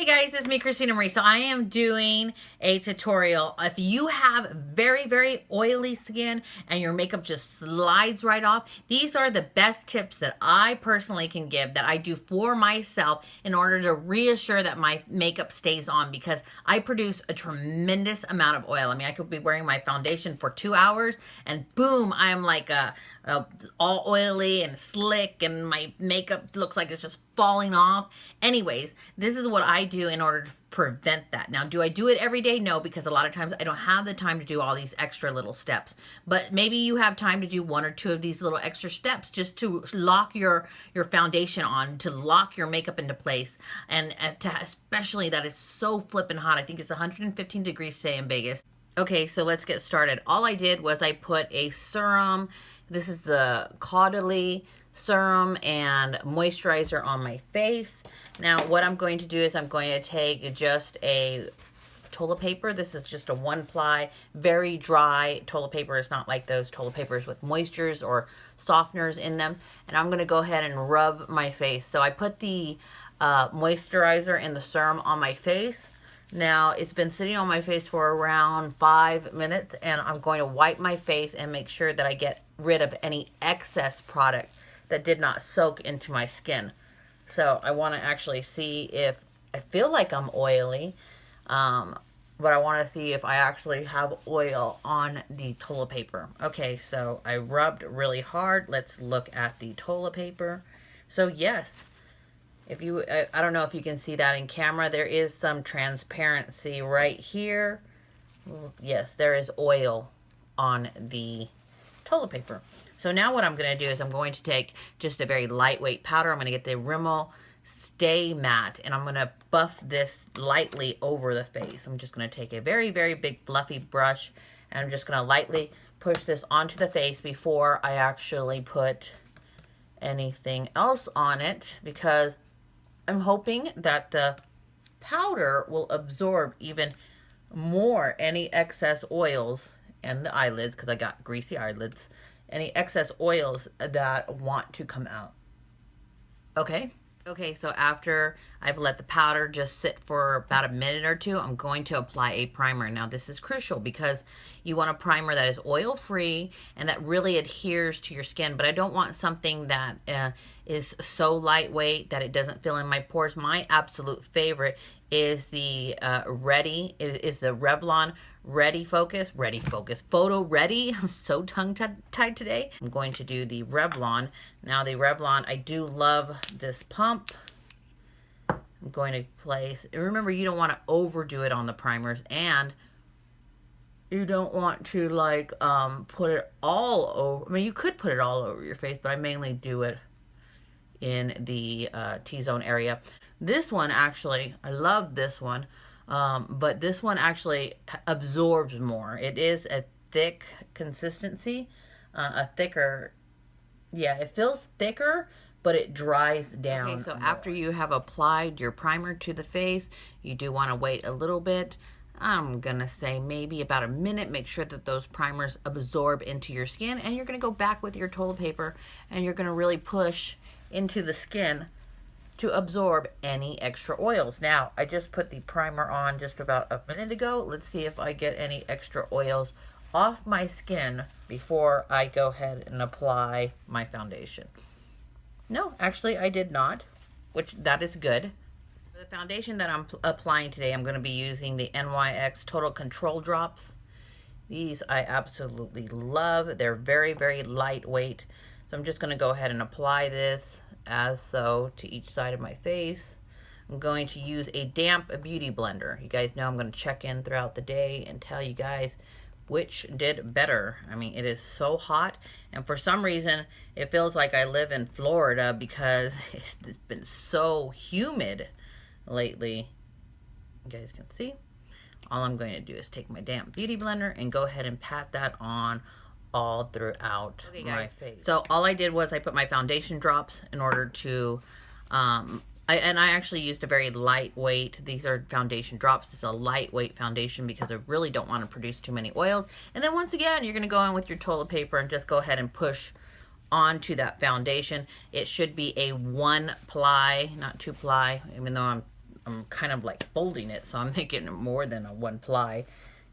guys, it's me, Christina Marie. So I am doing a tutorial. If you have very, very oily skin and your makeup just slides right off, these are the best tips that I personally can give that I do for myself in order to reassure that my makeup stays on, because I produce a tremendous amount of oil. I mean, I could be wearing my foundation for 2 hours and boom, I am like all oily and slick and my makeup looks like it's just falling off. Anyways, this is what I do in order to prevent that. Now, do I do it every day? No, because a lot of times I don't have the time to do all these extra little steps. But maybe you have time to do 1 or 2 of these little extra steps just to lock your foundation on, to lock your makeup into place. And to, especially that is so flippin' hot. I think it's 115 degrees today in Vegas. Okay, so let's get started. All I did was I put a serum. This is the Caudalie serum and moisturizer on my face. Now what I'm going to do is I'm going to take just a toilet paper. This is just a 1-ply, very dry toilet paper. It's not like those toilet papers with moistures or softeners in them. And I'm going to go ahead and rub my face. So I put the moisturizer and the serum on my face. Now, it's been sitting on my face for around 5 minutes, and I'm going to wipe my face and make sure that I get rid of any excess product that did not soak into my skin. So I want to actually see if I feel like I'm oily, but I want to see if I actually have oil on the toilet paper. Okay, so I rubbed really hard. Let's look at the toilet paper. So yes, if you, I don't know if you can see that in camera, there is some transparency right here. Yes, there is oil on the toilet paper. So now what I'm going to do is I'm going to take just a very lightweight powder. I'm going to get the Rimmel Stay Matte, and I'm going to buff this lightly over the face. I'm just going to take a very, very big fluffy brush, and I'm just going to lightly push this onto the face before I actually put anything else on it, because I'm hoping that the powder will absorb even more any excess oils and the eyelids, because I got greasy eyelids, any excess oils that want to come out. Okay? Okay, so after I've let the powder just sit for about a minute or 2, I'm going to apply a primer. Now, this is crucial because you want a primer that is oil-free and that really adheres to your skin, but I don't want something that is so lightweight that it doesn't fill in my pores. My absolute favorite is the Revlon Ready Focus Photo Ready. I'm so tongue-tied today. I'm going to do the Revlon. Now the Revlon, I do love this pump. I'm going to place, and remember, you don't want to overdo it on the primers, and you don't want to like put it all over. I mean, you could put it all over your face, but I mainly do it in the T-zone area. This one actually, I love this one. But this one actually absorbs more. It is a thick consistency, yeah, it feels thicker, but it dries down. Okay, so more. After you have applied your primer to the face, you do want to wait a little bit. I'm gonna say maybe about a minute. Make sure that those primers absorb into your skin, and you're gonna go back with your toilet paper and you're gonna really push into the skin to absorb any extra oils. Now, I just put the primer on just about a minute ago. Let's see if I get any extra oils off my skin before I go ahead and apply my foundation. No, actually I did not, which that is good. For the foundation that I'm applying today, I'm going to be using the NYX Total Control Drops. These I absolutely love. They're very, very lightweight. So I'm just going to go ahead and apply this as so to each side of my face. I'm going to use a damp beauty blender. You guys know I'm going to check in throughout the day and tell you guys which did better. I mean, it is so hot, and for some reason it feels like I live in Florida because it's been so humid lately. You guys can see. All I'm going to do is take my damp beauty blender and go ahead and pat that on all throughout my face. So all I did was I put my foundation drops in order to, I actually used a very lightweight, these are foundation drops. This is a lightweight foundation because I really don't want to produce too many oils. And then once again, you're going to go in with your toilet paper and just go ahead and push onto that foundation. It should be a 1-ply, not 2-ply, even though I'm I'm kind of like folding it, so I'm making more than a one ply.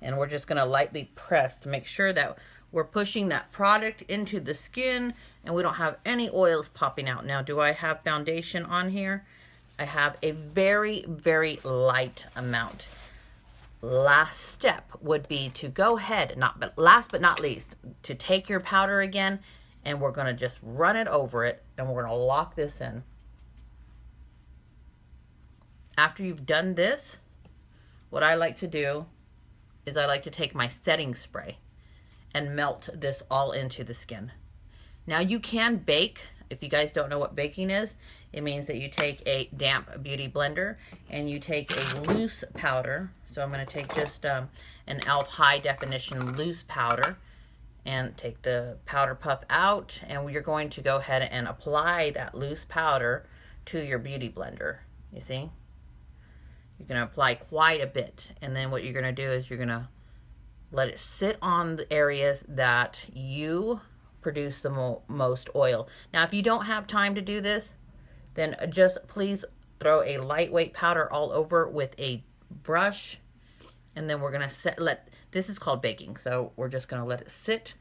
And we're just gonna lightly press to make sure that we're pushing that product into the skin and we don't have any oils popping out. Now, do I have foundation on here? I have a very, very light amount. Last step would be to go ahead, last but not least, to take your powder again, and we're gonna just run it over it, and we're gonna lock this in. After you've done this, what I like to do is I like to take my setting spray and melt this all into the skin. Now you can bake. If you guys don't know what baking is, it means that you take a damp beauty blender and you take a loose powder. So I'm going to take just an e.l.f. high definition loose powder and take the powder puff out, and you're going to go ahead and apply that loose powder to your beauty blender. You see? You're going to apply quite a bit, and then what you're going to do is you're going to let it sit on the areas that you produce the most oil. Now, if you don't have time to do this, then just please throw a lightweight powder all over with a brush, and then we're going to this is called baking, so we're just going to let it sit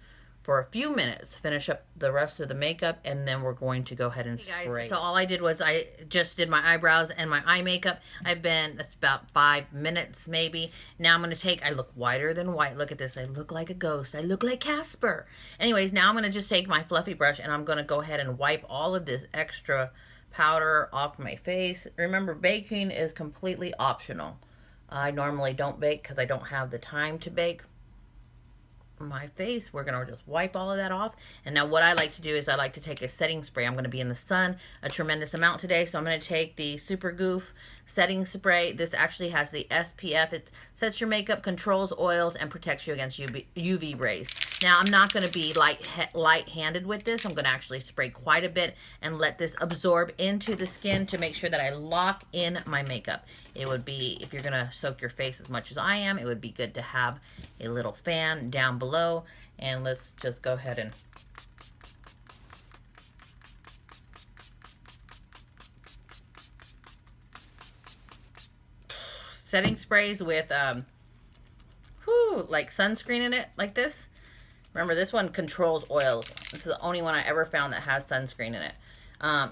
for a few minutes, finish up the rest of the makeup, and then we're going to go ahead and spray. So all I did was I just did my eyebrows and my eye makeup. That's about 5 minutes maybe. Now I'm going to I look whiter than white. Look at this. I look like a ghost. I look like Casper. Anyways, now I'm going to just take my fluffy brush and I'm going to go ahead and wipe all of this extra powder off my face. Remember, baking is completely optional. I normally don't bake because I don't have the time to bake my face. We're gonna just wipe all of that off. And now what I like to do is I like to take a setting spray. I'm gonna be in the sun a tremendous amount today, so I'm gonna take the Super Goof setting spray. This actually has the SPF. It sets your makeup, controls oils, and protects you against UV rays. Now I'm not gonna be light-handed with this. I'm gonna actually spray quite a bit and let this absorb into the skin to make sure that I lock in my makeup. It would be, if you're gonna soak your face as much as I am, it would be good to have a little fan down below. And let's just go ahead and setting sprays with like sunscreen in it, like this. Remember, this one controls oil. This is the only one I ever found that has sunscreen in it.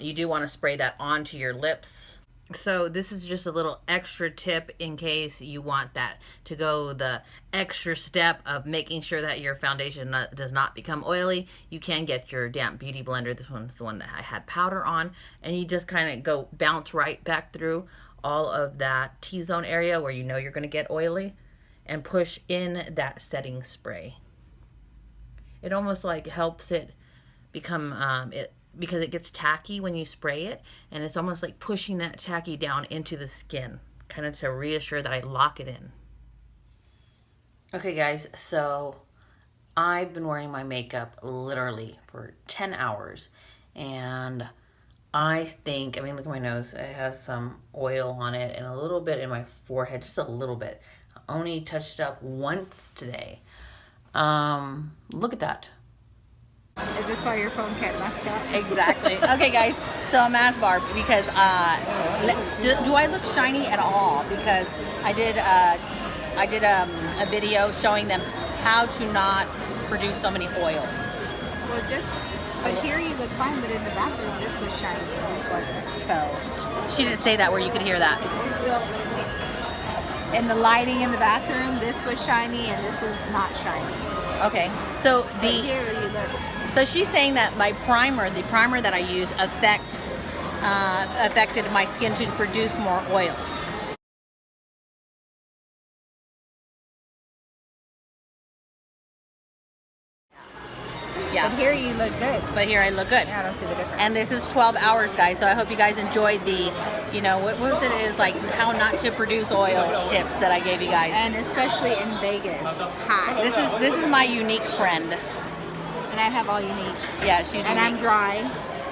You do want to spray that onto your lips. So this is just a little extra tip in case you want that to go the extra step of making sure that your foundation does not become oily. You can get your damp beauty blender. This one's the one that I had powder on, and you just kind of bounce right back through all of that T-zone area where you know you're going to get oily, and push in that setting spray. It almost like helps it become because it gets tacky when you spray it, and it's almost like pushing that tacky down into the skin, kind of to reassure that I lock it in. Okay guys, so I've been wearing my makeup literally for 10 hours, and I think, I mean, look at my nose. It has some oil on it and a little bit in my forehead, just a little bit. I only touched up once today. Look at that. Is this why your phone kept messed up? Exactly. Okay, guys. So I'm asked Barb because do I look shiny at all? Because I did a video showing them how to not produce so many oils. Well, but here you look fine, but in the bathroom this was shiny and this wasn't. So she didn't say that where you could hear that. In the lighting in the bathroom, this was shiny and this was not shiny. Okay. So here you look. So she's saying that my primer, the primer that I use, affected my skin to produce more oils. Yeah. But here you look good. But here I look good. Yeah, I don't see the difference. And this is 12 hours, guys. So I hope you guys enjoyed the, what was it? Is like how not to produce oil tips that I gave you guys. And especially in Vegas, it's hot. This is my unique friend. And I have all unique. Yeah, she's unique. And I'm dry,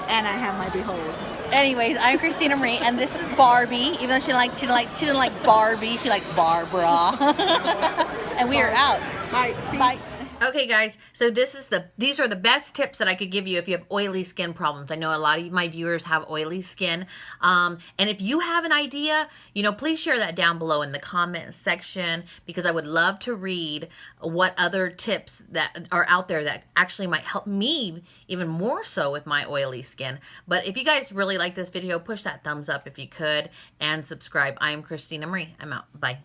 and I have my Behold. Anyways, I'm Christina Marie, and this is Barbie. Even though she didn't like Barbie, she likes Barbara. And we are out. Bye. Bye. Okay, guys, so these are the best tips that I could give you if you have oily skin problems. I know a lot of my viewers have oily skin. And if you have an idea, please share that down below in the comment section, because I would love to read what other tips that are out there that actually might help me even more so with my oily skin. But if you guys really like this video, push that thumbs up if you could, and subscribe. I am Christina Marie. I'm out. Bye.